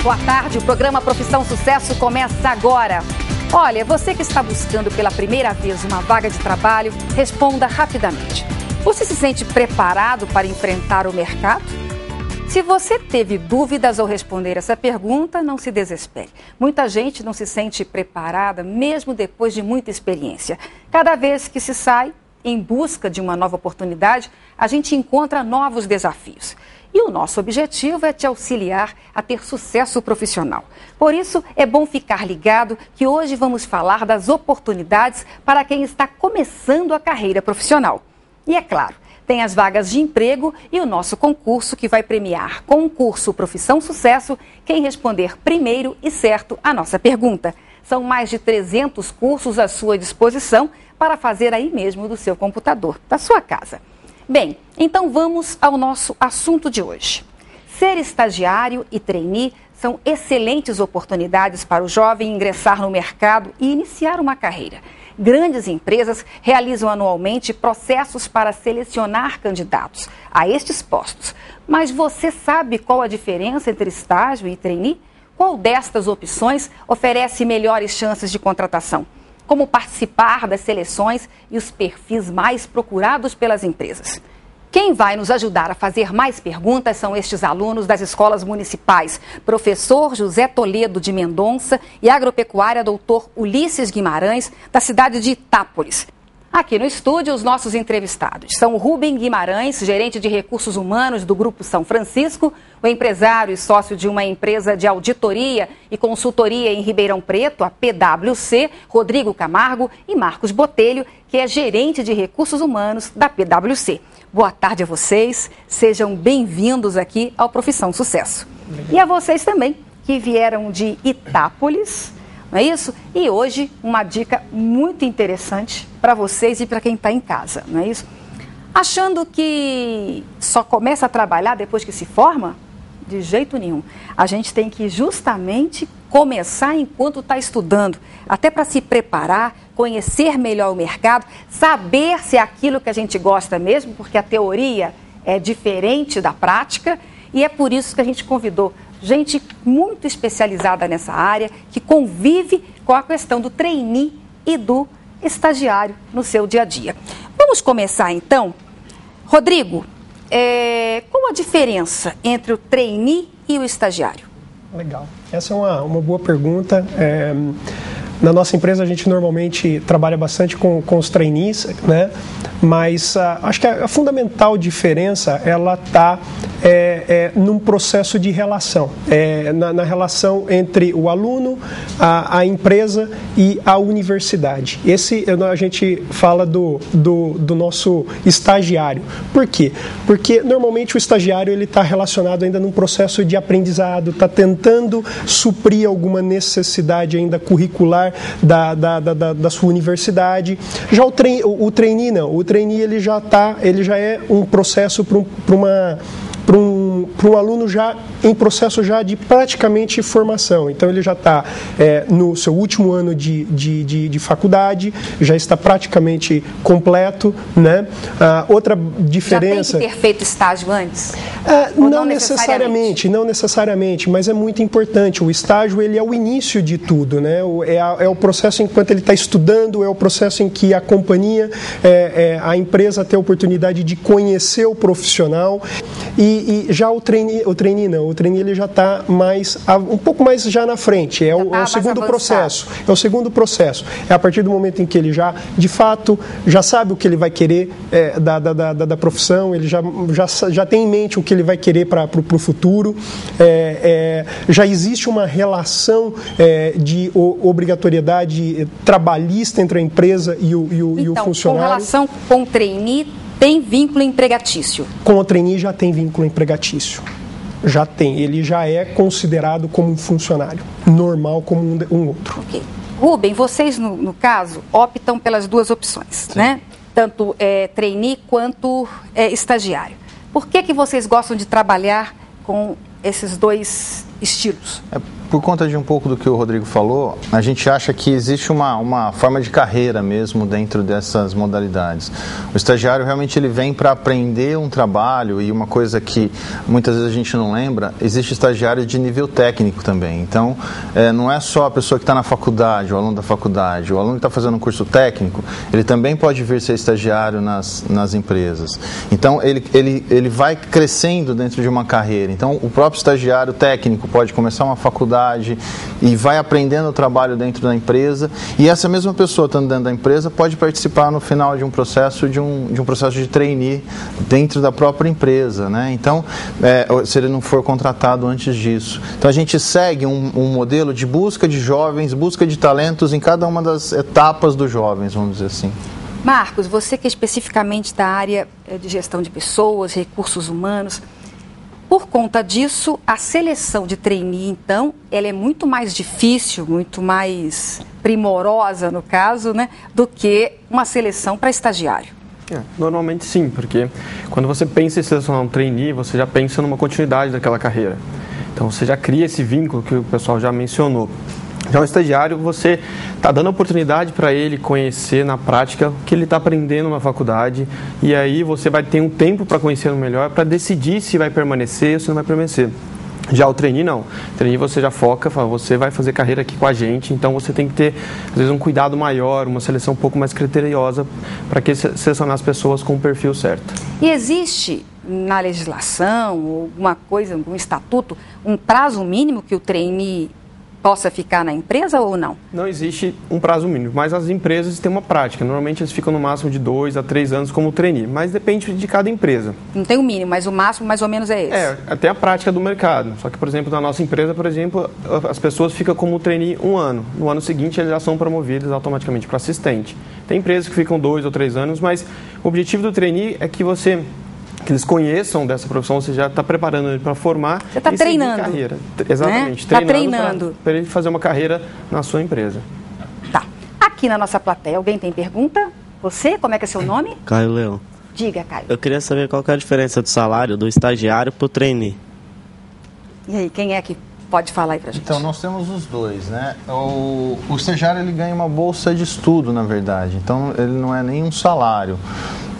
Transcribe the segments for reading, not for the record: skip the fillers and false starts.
Boa tarde, o programa Profissão Sucesso começa agora. Olha, você que está buscando pela primeira vez uma vaga de trabalho, responda rapidamente. Você se sente preparado para enfrentar o mercado? Se você teve dúvidas ao responder essa pergunta, não se desespere. Muita gente não se sente preparada, mesmo depois de muita experiência. Cada vez que se sai em busca de uma nova oportunidade, a gente encontra novos desafios. E o nosso objetivo é te auxiliar a ter sucesso profissional. Por isso, é bom ficar ligado que hoje vamos falar das oportunidades para quem está começando a carreira profissional. E é claro, tem as vagas de emprego e o nosso concurso que vai premiar Concurso Profissão Sucesso quem responder primeiro e certo a nossa pergunta. São mais de 300 cursos à sua disposição para fazer aí mesmo do seu computador, da sua casa. Bem, então vamos ao nosso assunto de hoje. Ser estagiário e trainee são excelentes oportunidades para o jovem ingressar no mercado e iniciar uma carreira. Grandes empresas realizam anualmente processos para selecionar candidatos a estes postos. Mas você sabe qual a diferença entre estágio e trainee? Qual destas opções oferece melhores chances de contratação? Como participar das seleções e os perfis mais procurados pelas empresas? Quem vai nos ajudar a fazer mais perguntas são estes alunos das escolas municipais, professor José Toledo de Mendonça e agropecuária doutor Ulisses Guimarães, da cidade de Itápolis. Aqui no estúdio, os nossos entrevistados são o Rubem Guimarães, gerente de recursos humanos do Grupo São Francisco, o empresário e sócio de uma empresa de auditoria e consultoria em Ribeirão Preto, a PwC, Rodrigo Camargo, e Marcos Botelho, que é gerente de recursos humanos da PwC. Boa tarde a vocês, sejam bem-vindos aqui ao Profissão Sucesso. E a vocês também, que vieram de Itápolis, não é isso? E hoje uma dica muito interessante para vocês e para quem está em casa, não é isso? Achando que só começa a trabalhar depois que se forma? De jeito nenhum. A gente tem que justamente começar enquanto está estudando, até para se preparar, conhecer melhor o mercado, saber se é aquilo que a gente gosta mesmo, porque a teoria é diferente da prática, e é por isso que a gente convidou gente muito especializada nessa área, que convive com a questão do trainee e do estagiário no seu dia a dia. Vamos começar então. Rodrigo, qual a diferença entre o trainee e o estagiário? Legal. Essa é uma boa pergunta. Na nossa empresa a gente normalmente trabalha bastante com os trainees, né? Mas acho que a fundamental diferença ela está num processo de relação, na relação entre o aluno, a empresa e a universidade. A gente fala do nosso estagiário. Por quê? Porque normalmente o estagiário ele está relacionado ainda num processo de aprendizado, está tentando suprir alguma necessidade ainda curricular da sua universidade. Já o trainee não. O trainee ele já é um processo para um aluno já em processo já de praticamente formação. Então ele já está no seu último ano de faculdade, já está praticamente completo, né? Outra diferença... Já tem que ter feito estágio antes? Não necessariamente, mas é muito importante. O estágio ele é o início de tudo, né? É o processo enquanto ele está estudando, é o processo em que a companhia, a empresa tem a oportunidade de conhecer o profissional. E já o trainee não. O trainee ele já está um pouco mais já na frente. É o segundo processo. É o segundo processo. É a partir do momento em que ele já, de fato, já sabe o que ele vai querer da profissão, ele já tem em mente o que ele vai querer para o futuro. Já existe uma relação de obrigatoriedade trabalhista entre a empresa e o funcionário. Com relação com o trainee, tem vínculo empregatício? Com o trainee já tem vínculo empregatício. Já tem. Ele já é considerado como um funcionário normal como um outro. Ok. Rubem, vocês, no caso, optam pelas duas opções, sim, né? Tanto trainee quanto estagiário. Por que vocês gostam de trabalhar com esses dois estilos? por conta de um pouco do que o Rodrigo falou, a gente acha que existe uma forma de carreira mesmo dentro dessas modalidades. O estagiário realmente ele vem para aprender um trabalho, e uma coisa que muitas vezes a gente não lembra, existe estagiário de nível técnico também. Então, não é só a pessoa que está na faculdade, o aluno da faculdade, o aluno que está fazendo um curso técnico, ele também pode vir ser estagiário nas empresas. Então, ele vai crescendo dentro de uma carreira. Então, o próprio estagiário técnico pode começar uma faculdade e vai aprendendo o trabalho dentro da empresa, e essa mesma pessoa estando dentro da empresa pode participar no final de um processo de trainee dentro da própria empresa, né? Então, se ele não for contratado antes disso. Então, a gente segue um modelo de busca de jovens, busca de talentos em cada uma das etapas dos jovens, vamos dizer assim. Marcos, você que é especificamente da área de gestão de pessoas, recursos humanos, por conta disso, a seleção de trainee, então, ela é muito mais difícil, muito mais primorosa, no caso, né, do que uma seleção para estagiário. Normalmente sim, porque quando você pensa em selecionar um trainee, você já pensa numa continuidade daquela carreira. Então, você já cria esse vínculo que o pessoal já mencionou. Já o estagiário, você está dando a oportunidade para ele conhecer na prática o que ele está aprendendo na faculdade, e aí você vai ter um tempo para conhecê-lo melhor, para decidir se vai permanecer ou se não vai permanecer. Já o trainee não. O trainee você já foca, fala, você vai fazer carreira aqui com a gente, então você tem que ter, às vezes, um cuidado maior, uma seleção um pouco mais criteriosa para selecionar as pessoas com o perfil certo. E existe na legislação, alguma coisa, algum estatuto, um prazo mínimo que o trainee possa ficar na empresa ou não? Não existe um prazo mínimo, mas as empresas têm uma prática. Normalmente eles ficam no máximo de 2 a 3 anos como trainee, mas depende de cada empresa. Não tem o mínimo, mas o máximo mais ou menos é esse? Até a prática do mercado. Só que, por exemplo, na nossa empresa, por exemplo, as pessoas ficam como trainee 1 ano. No ano seguinte, eles já são promovidos automaticamente para assistente. Tem empresas que ficam 2 ou 3 anos, mas o objetivo do trainee é que eles conheçam dessa profissão, você já está preparando ele para formar. Você está treinando. Carreira. Exatamente. Está treinando. Para ele fazer uma carreira na sua empresa. Tá. Aqui na nossa plateia, alguém tem pergunta? Você, como é que é seu nome? Caio Leão. Diga, Caio. Eu queria saber qual que é a diferença do salário do estagiário para o trainee. E aí, quem é que pode falar aí pra gente? Então, nós temos os dois, né? O estagiário, ele ganha uma bolsa de estudo, na verdade. Então, ele não é nem um salário.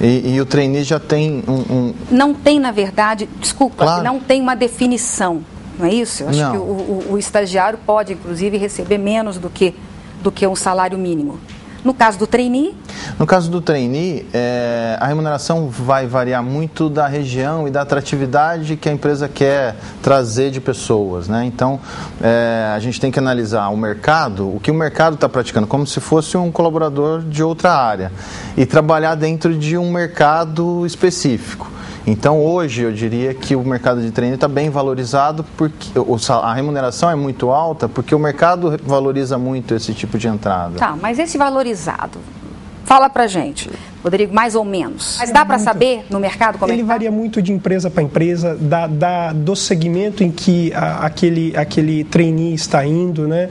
E o trainee já tem Não tem, na verdade, desculpa, claro. Não tem uma definição, não é isso? Eu acho que o estagiário pode, inclusive, receber menos do que um salário mínimo. No caso do trainee? No caso do trainee, a remuneração vai variar muito da região e da atratividade que a empresa quer trazer de pessoas, né? Então, a gente tem que analisar o mercado, o que o mercado está praticando, como se fosse um colaborador de outra área, e trabalhar dentro de um mercado específico. Então, hoje, eu diria que o mercado de trainee está bem valorizado, porque a remuneração é muito alta, porque o mercado valoriza muito esse tipo de entrada. Tá, mas esse valorizado, fala pra gente, Rodrigo, mais ou menos. Mas dá para saber no mercado como ele varia muito de empresa para empresa, do segmento em que aquele trainee está indo, né?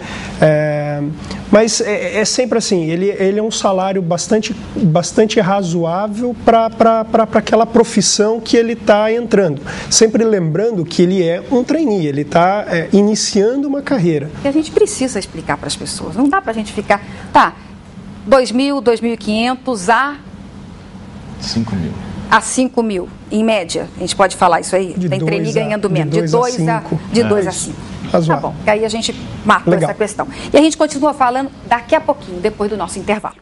Mas é sempre assim, ele é um salário bastante razoável para aquela profissão que ele está entrando. Sempre lembrando que ele é um trainee, ele está iniciando uma carreira. E a gente precisa explicar para as pessoas, não dá para a gente ficar, tá, 2.000, 2.500 a 5 mil. A 5 mil, em média. A gente pode falar isso aí? Tem trainee ganhando menos. De 2 a 5. Tá bom, que aí a gente matou essa questão. E a gente continua falando daqui a pouquinho, depois do nosso intervalo.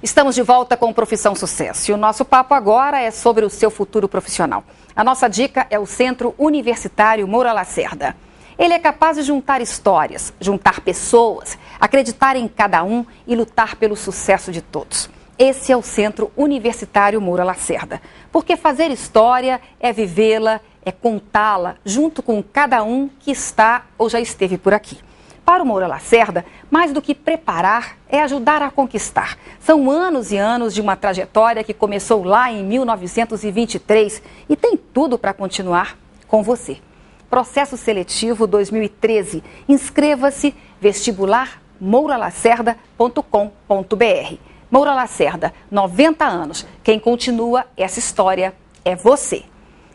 Estamos de volta com o Profissão Sucesso e o nosso papo agora é sobre o seu futuro profissional. A nossa dica é o Centro Universitário Moura Lacerda. Ele é capaz de juntar histórias, juntar pessoas, acreditar em cada um e lutar pelo sucesso de todos. Esse é o Centro Universitário Moura Lacerda, porque fazer história é vivê-la, é contá-la junto com cada um que está ou já esteve por aqui. Para o Moura Lacerda, mais do que preparar, é ajudar a conquistar. São anos e anos de uma trajetória que começou lá em 1923 e tem tudo para continuar com você. Processo Seletivo 2013. Inscreva-se, vestibular mouralacerda.com.br. Moura Lacerda, 90 anos. Quem continua essa história é você.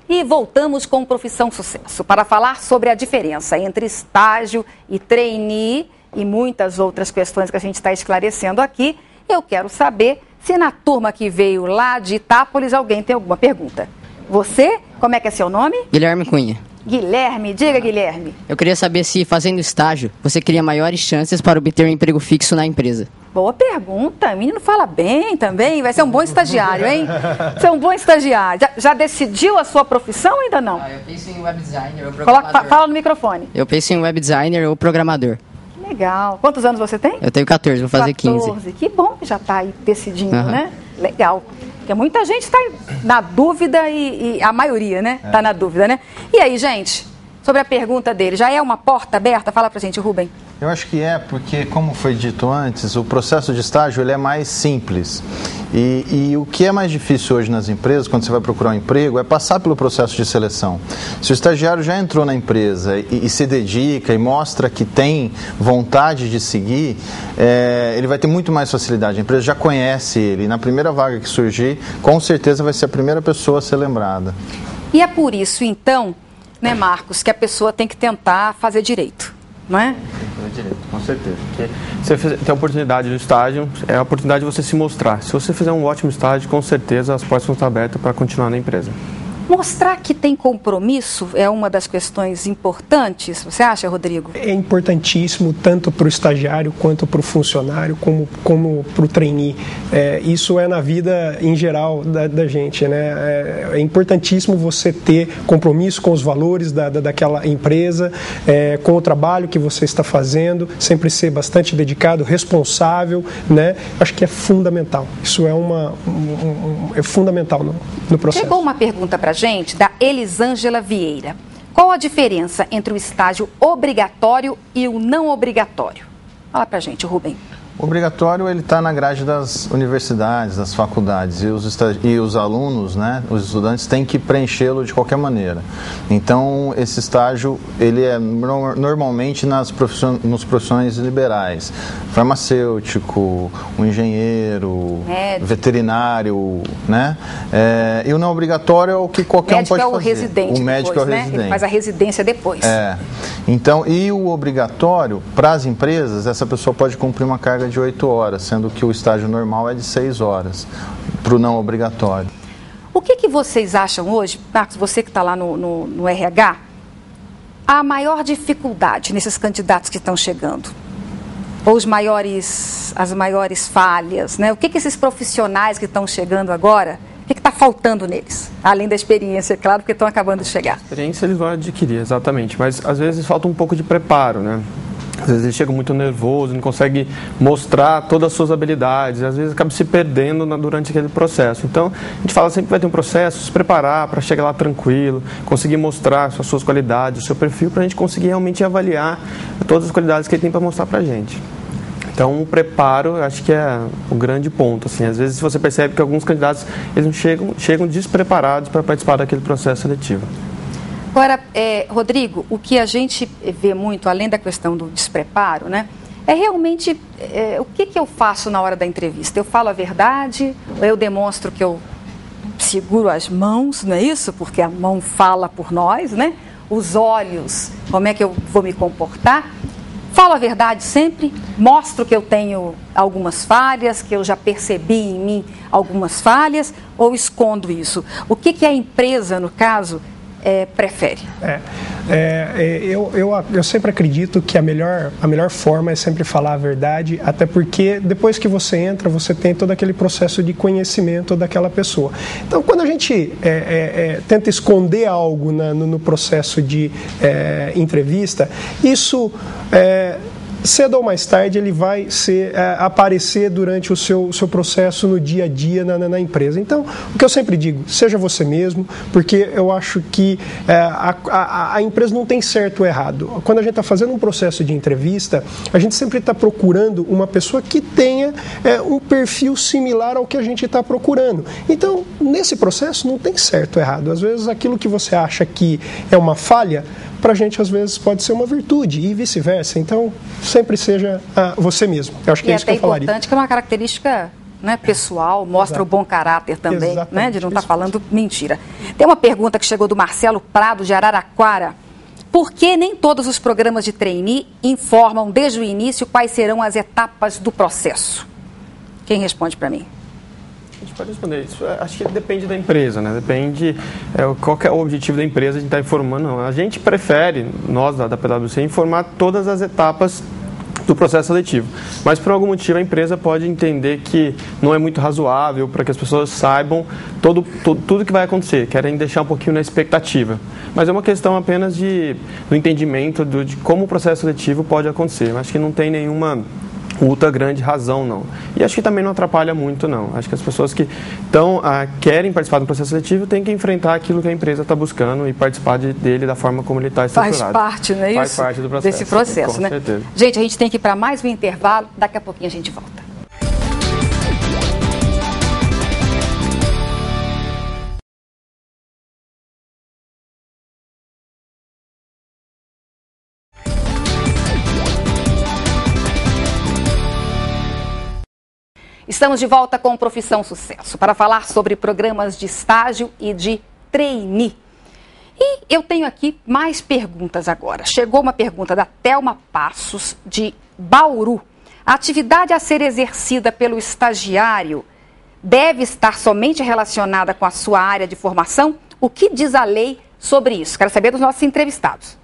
E voltamos com Profissão Sucesso para falar sobre a diferença entre estágio e trainee e muitas outras questões que a gente está esclarecendo aqui. Eu quero saber se na turma que veio lá de Itápolis alguém tem alguma pergunta. Você, como é que é seu nome? Guilherme Cunha. Guilherme, diga Guilherme. Eu queria saber se fazendo estágio você cria maiores chances para obter um emprego fixo na empresa. Boa pergunta, o menino fala bem também, vai ser um bom estagiário, hein? Vai ser um bom estagiário. Já decidiu a sua profissão ou ainda não? Eu penso em web designer ou programador. Fala no microfone. Eu penso em web designer ou programador. Legal. Quantos anos você tem? Eu tenho 14, vou fazer 14. 15. Que bom que já está aí decidindo, né? Legal. Porque muita gente está na dúvida e a maioria, né? Está na dúvida, né? E aí, gente, sobre a pergunta dele, já é uma porta aberta? Fala pra gente, Rubem. Eu acho que é, porque, como foi dito antes, o processo de estágio ele é mais simples. E o que é mais difícil hoje nas empresas, quando você vai procurar um emprego, é passar pelo processo de seleção. Se o estagiário já entrou na empresa e se dedica e mostra que tem vontade de seguir, ele vai ter muito mais facilidade. A empresa já conhece ele. E na primeira vaga que surgir, com certeza vai ser a primeira pessoa a ser lembrada. E é por isso, então, né, Marcos, que a pessoa tem que tentar fazer direito, não é? Direito, com certeza. Porque você tem a oportunidade do estágio, é a oportunidade de você se mostrar. Se você fizer um ótimo estágio, com certeza as portas vão estar abertas para continuar na empresa. Mostrar que tem compromisso é uma das questões importantes, você acha, Rodrigo? É importantíssimo tanto para o estagiário quanto para o funcionário, como para o trainee. Isso é na vida em geral da gente, né? É importantíssimo você ter compromisso com os valores daquela empresa, com o trabalho que você está fazendo, sempre ser bastante dedicado, responsável, né? Acho que é fundamental. Isso é fundamental no processo. Chegou uma pergunta para a gente da Elisângela Vieira. Qual a diferença entre o estágio obrigatório e o não obrigatório? Fala pra gente, Rubem. O obrigatório ele está na grade das universidades, das faculdades, e os alunos, né, os estudantes têm que preenchê-lo de qualquer maneira. Então esse estágio ele é normalmente nos profissões liberais, farmacêutico, um engenheiro, veterinário, né? E o não obrigatório é o que qualquer um pode fazer. O médico depois, é o residente. Ele faz a residência depois. Então, e o obrigatório para as empresas, essa pessoa pode cumprir uma carga de 8 horas, sendo que o estágio normal é de 6 horas, para o não obrigatório. O que vocês acham hoje, Marcos, você que está lá no RH, a maior dificuldade nesses candidatos que estão chegando? Ou as maiores falhas, né? O que esses profissionais que estão chegando agora, o que está faltando neles? Além da experiência, claro, porque estão acabando de chegar. A experiência eles vão adquirir, exatamente, mas às vezes falta um pouco de preparo, né? Às vezes ele chega muito nervoso, não consegue mostrar todas as suas habilidades, às vezes acaba se perdendo durante aquele processo. Então, a gente fala sempre que vai ter um processo, se preparar para chegar lá tranquilo, conseguir mostrar as suas qualidades, o seu perfil, para a gente conseguir realmente avaliar todas as qualidades que ele tem para mostrar para a gente. Então, o preparo, eu acho que é o grande ponto. Assim. Às vezes você percebe que alguns candidatos eles não chegam despreparados para participar daquele processo seletivo. Agora, Rodrigo, o que a gente vê muito, além da questão do despreparo, né, é realmente o que eu faço na hora da entrevista? Eu falo a verdade, ou eu demonstro que eu seguro as mãos, não é isso? Porque a mão fala por nós, né? Os olhos, como é que eu vou me comportar? Falo a verdade sempre, mostro que eu tenho algumas falhas, que eu já percebi em mim algumas falhas, ou escondo isso? O que a empresa, no caso, prefere? Eu sempre acredito que a melhor forma é sempre falar a verdade, até porque depois que você entra, você tem todo aquele processo de conhecimento daquela pessoa. Então, quando a gente tenta esconder algo no processo de entrevista, isso cedo ou mais tarde ele vai aparecer durante o seu processo no dia a dia na empresa. Então, o que eu sempre digo, seja você mesmo, porque eu acho que a empresa não tem certo ou errado. Quando a gente está fazendo um processo de entrevista, a gente sempre está procurando uma pessoa que tenha um perfil similar ao que a gente está procurando. Então, nesse processo não tem certo ou errado. Às vezes aquilo que você acha que é uma falha para a gente às vezes pode ser uma virtude e vice-versa. Então, sempre seja você mesmo. Eu acho que é isso que eu falaria. E é importante que é uma característica, né, pessoal, mostra o bom caráter também, né, de não estar falando mentira. Tem uma pergunta que chegou do Marcelo Prado, de Araraquara. Por que nem todos os programas de trainee informam desde o início quais serão as etapas do processo? Quem responde para mim? A gente pode responder isso. Acho que depende da empresa, né? Depende qual que é o objetivo da empresa de estar informando. Não. A gente prefere, nós da PwC, informar todas as etapas do processo seletivo. Mas, por algum motivo, a empresa pode entender que não é muito razoável para que as pessoas saibam tudo que vai acontecer. Querem deixar um pouquinho na expectativa. Mas é uma questão apenas do entendimento de como o processo seletivo pode acontecer. Acho que não tem nenhuma ultra grande razão, não. E acho que também não atrapalha muito, não. Acho que as pessoas que querem participar do processo seletivo têm que enfrentar aquilo que a empresa está buscando e participar dele da forma como ele está estruturado. Faz parte, não é isso? Faz parte do processo. Desse processo, com né? certeza. Gente, a gente tem que ir para mais um intervalo. Daqui a pouquinho a gente volta. Estamos de volta com Profissão Sucesso para falar sobre programas de estágio e de trainee. E eu tenho aqui mais perguntas agora. Chegou uma pergunta da Thelma Passos, de Bauru. A atividade a ser exercida pelo estagiário deve estar somente relacionada com a sua área de formação? O que diz a lei sobre isso? Quero saber dos nossos entrevistados.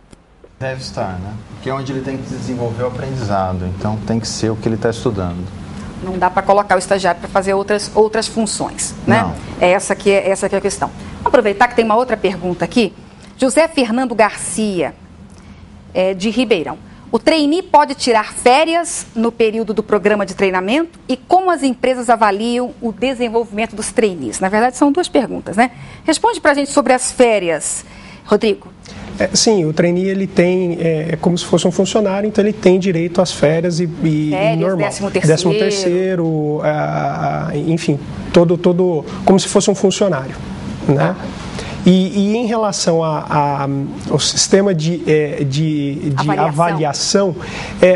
Deve estar, né? Porque é onde ele tem que desenvolver o aprendizado. Então, tem que ser o que ele está estudando. Não dá para colocar o estagiário para fazer outras funções, né? Não. Essa que é a questão. Vamos aproveitar que tem uma outra pergunta aqui. José Fernando Garcia, de Ribeirão. O trainee pode tirar férias no período do programa de treinamento? E como as empresas avaliam o desenvolvimento dos trainees? Na verdade, são duas perguntas, né? Responde para a gente sobre as férias, Rodrigo. Sim, o trainee ele tem, como se fosse um funcionário, então ele tem direito às férias e normal. 13º, enfim, todo como se fosse um funcionário, né? E em relação ao sistema de avaliação,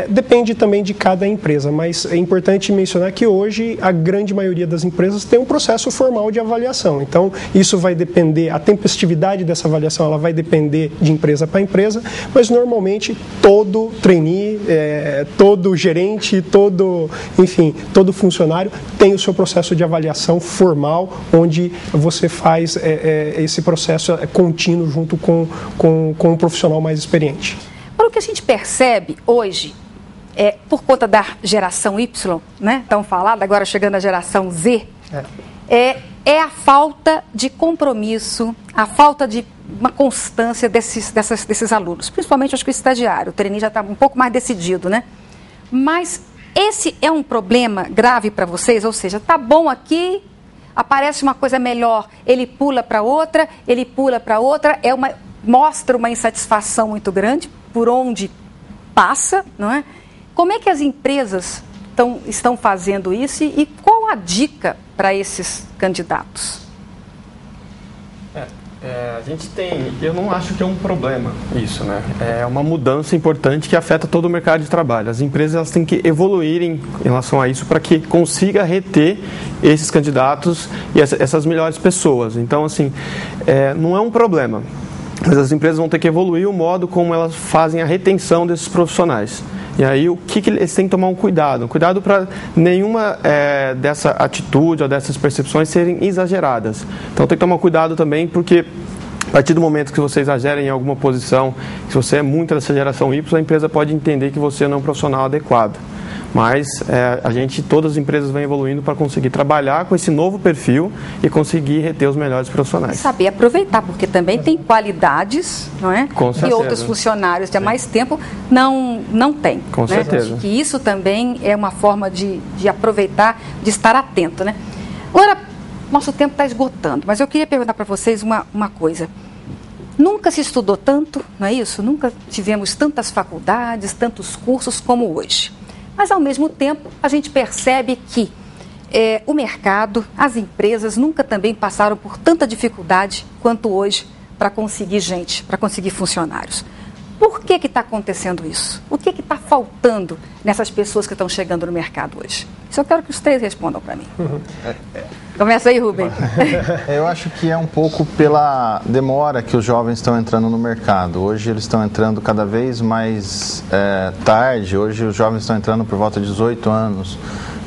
depende também de cada empresa, mas é importante mencionar que hoje a grande maioria das empresas tem um processo formal de avaliação. Então, isso vai depender, a tempestividade dessa avaliação ela vai depender de empresa para empresa, mas normalmente todo trainee, todo gerente, todo funcionário tem o seu processo de avaliação formal, onde você faz esse processo contínuo junto com um profissional mais experiente. Para o que a gente percebe hoje, por conta da geração Y, né, tão falada, agora chegando a geração Z, é a falta de compromisso, a falta de uma constância desses alunos, principalmente acho que o estagiário, o trainee já está um pouco mais decidido, né? Mas esse é um problema grave para vocês, ou seja, tá bom aqui, aparece uma coisa melhor, ele pula para outra, mostra uma insatisfação muito grande por onde passa, não é? Como é que as empresas estão fazendo isso e qual a dica para esses candidatos? A gente eu não acho que é um problema isso, né? É uma mudança importante que afeta todo o mercado de trabalho. As empresas elas têm que evoluir em relação a isso para que consiga reter esses candidatos e essas melhores pessoas. Então, assim, não é um problema, mas as empresas vão ter que evoluir o modo como elas fazem a retenção desses profissionais. E aí, o que eles têm que tomar um cuidado? Cuidado para nenhuma dessa atitude ou dessas percepções serem exageradas. Então, tem que tomar cuidado também, porque a partir do momento que você exagera em alguma posição, se você é muito dessa geração Y, a empresa pode entender que você não é um profissional adequado. Mas todas as empresas vão evoluindo para conseguir trabalhar com esse novo perfil e conseguir reter os melhores profissionais. E saber aproveitar, porque também tem qualidades, não é? Com certeza. Que outros funcionários de há mais tempo não têm. Com certeza. Que isso também é uma forma de aproveitar, de estar atento, né? Agora, nosso tempo está esgotando, mas eu queria perguntar para vocês uma coisa. Nunca se estudou tanto, não é isso? Nunca tivemos tantas faculdades, tantos cursos como hoje. Mas, ao mesmo tempo, a gente percebe que o mercado, as empresas nunca também passaram por tanta dificuldade quanto hoje para conseguir gente, para conseguir funcionários. Por que está acontecendo isso? O que está faltando nessas pessoas que estão chegando no mercado hoje? Isso eu quero que os três respondam para mim. Começa aí, Rubem. Eu acho que é um pouco pela demora que os jovens estão entrando no mercado. Hoje eles estão entrando cada vez mais tarde. Hoje os jovens estão entrando por volta de 18 anos.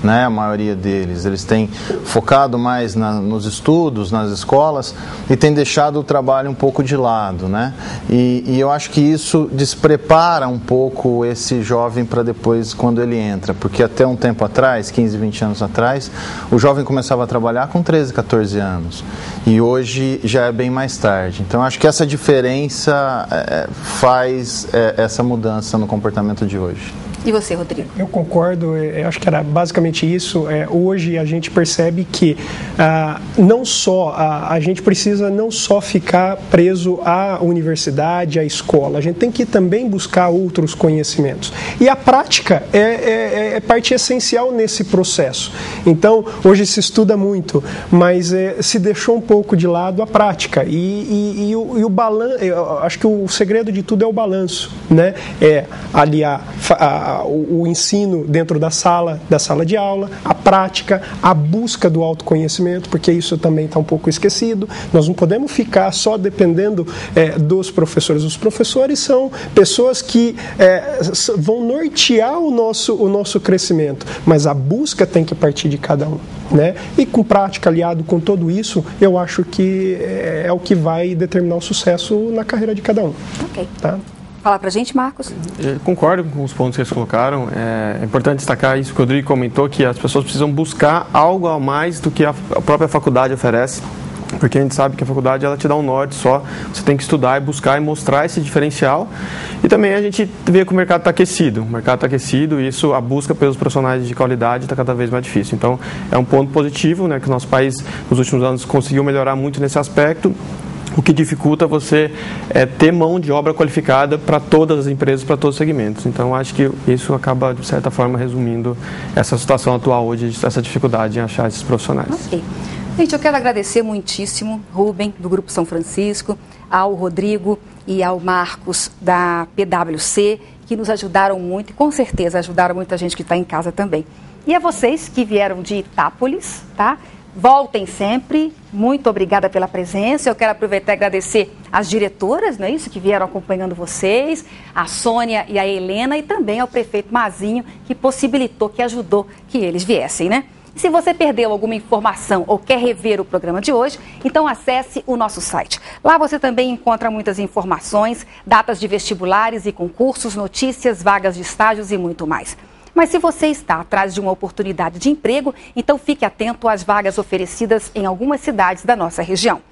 Né, a maioria deles, eles têm focado mais nos estudos, nas escolas e têm deixado o trabalho um pouco de lado, né? E eu acho que isso desprepara um pouco esse jovem para depois quando ele entra, porque até um tempo atrás, 15, 20 anos atrás, o jovem começava a trabalhar com 13, 14 anos e hoje já é bem mais tarde. Então acho que essa diferença faz essa mudança no comportamento de hoje. E você, Rodrigo? Eu concordo, eu acho que era basicamente isso. Hoje a gente percebe que não só a gente precisa não só ficar preso à universidade, à escola, a gente tem que também buscar outros conhecimentos. E a prática é parte essencial nesse processo. Então, hoje se estuda muito, mas se deixou um pouco de lado a prática. E o balanço, acho que o segredo de tudo é o balanço, né? Aliar o ensino dentro da sala de aula, a prática, a busca do autoconhecimento, porque isso também está um pouco esquecido. Nós não podemos ficar só dependendo dos professores. Os professores são pessoas que vão nortear o nosso crescimento, mas a busca tem que partir de cada um, né? E com prática, aliado com tudo isso, eu acho que é o que vai determinar o sucesso na carreira de cada um. Ok. Tá? Fala pra gente, Marcos. Eu concordo com os pontos que eles colocaram. É importante destacar isso que o Rodrigo comentou, que as pessoas precisam buscar algo a mais do que a própria faculdade oferece. Porque a gente sabe que a faculdade ela te dá um norte só, você tem que estudar e buscar e mostrar esse diferencial. E também a gente vê que o mercado está aquecido. O mercado está aquecido e isso, a busca pelos profissionais de qualidade está cada vez mais difícil. Então, é um ponto positivo, né, que o nosso país, nos últimos anos, conseguiu melhorar muito nesse aspecto. O que dificulta você ter mão de obra qualificada para todas as empresas, para todos os segmentos. Então, acho que isso acaba, de certa forma, resumindo essa situação atual hoje, essa dificuldade em achar esses profissionais. Ok. Gente, eu quero agradecer muitíssimo, Rubem, do Grupo São Francisco, ao Rodrigo e ao Marcos, da PwC, que nos ajudaram muito e, com certeza, ajudaram muita gente que está em casa também. E a vocês que vieram de Itápolis, tá? Voltem sempre, muito obrigada pela presença. Eu quero aproveitar e agradecer as diretoras, não é isso, que vieram acompanhando vocês, a Sônia e a Helena, e também ao prefeito Mazinho, que possibilitou, que ajudou que eles viessem, né? Se você perdeu alguma informação ou quer rever o programa de hoje, então acesse o nosso site. Lá você também encontra muitas informações, datas de vestibulares e concursos, notícias, vagas de estágios e muito mais. Mas se você está atrás de uma oportunidade de emprego, então fique atento às vagas oferecidas em algumas cidades da nossa região.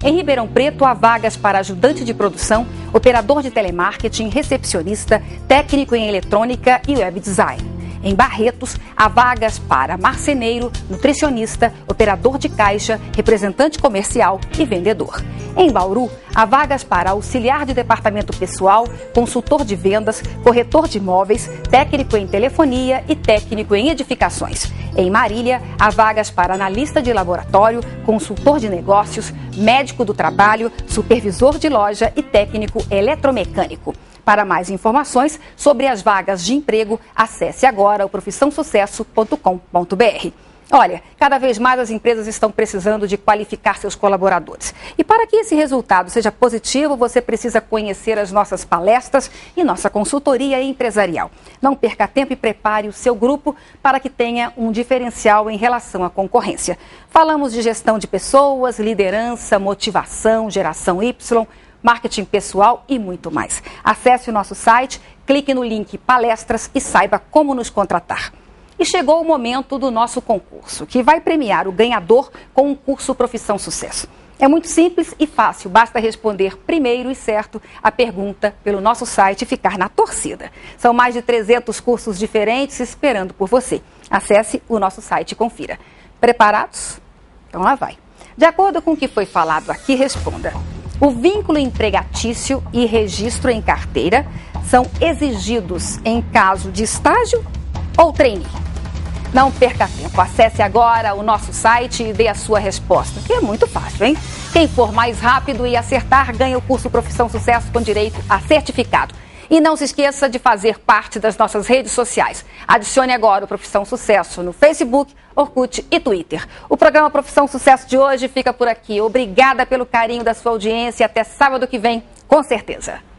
Em Ribeirão Preto, há vagas para ajudante de produção, operador de telemarketing, recepcionista, técnico em eletrônica e web design. Em Barretos, há vagas para marceneiro, nutricionista, operador de caixa, representante comercial e vendedor. Em Bauru, há vagas para auxiliar de departamento pessoal, consultor de vendas, corretor de imóveis, técnico em telefonia e técnico em edificações. Em Marília, há vagas para analista de laboratório, consultor de negócios, médico do trabalho, supervisor de loja e técnico eletromecânico. Para mais informações sobre as vagas de emprego, acesse agora o profissãosucesso.com.br. Olha, cada vez mais as empresas estão precisando de qualificar seus colaboradores. E para que esse resultado seja positivo, você precisa conhecer as nossas palestras e nossa consultoria empresarial. Não perca tempo e prepare o seu grupo para que tenha um diferencial em relação à concorrência. Falamos de gestão de pessoas, liderança, motivação, geração Y, marketing pessoal e muito mais. Acesse o nosso site, clique no link Palestras e saiba como nos contratar. E chegou o momento do nosso concurso, que vai premiar o ganhador com um curso Profissão Sucesso. É muito simples e fácil, basta responder primeiro e certo a pergunta pelo nosso site e ficar na torcida. São mais de 300 cursos diferentes esperando por você. Acesse o nosso site e confira. Preparados? Então lá vai. De acordo com o que foi falado aqui, responda. O vínculo empregatício e registro em carteira são exigidos em caso de estágio ou trainee? Não perca tempo, acesse agora o nosso site e dê a sua resposta, que é muito fácil, hein? Quem for mais rápido e acertar ganha o curso Profissão Sucesso com direito a certificado. E não se esqueça de fazer parte das nossas redes sociais. Adicione agora o Profissão Sucesso no Facebook, Orkut e Twitter. O programa Profissão Sucesso de hoje fica por aqui. Obrigada pelo carinho da sua audiência e até sábado que vem, com certeza.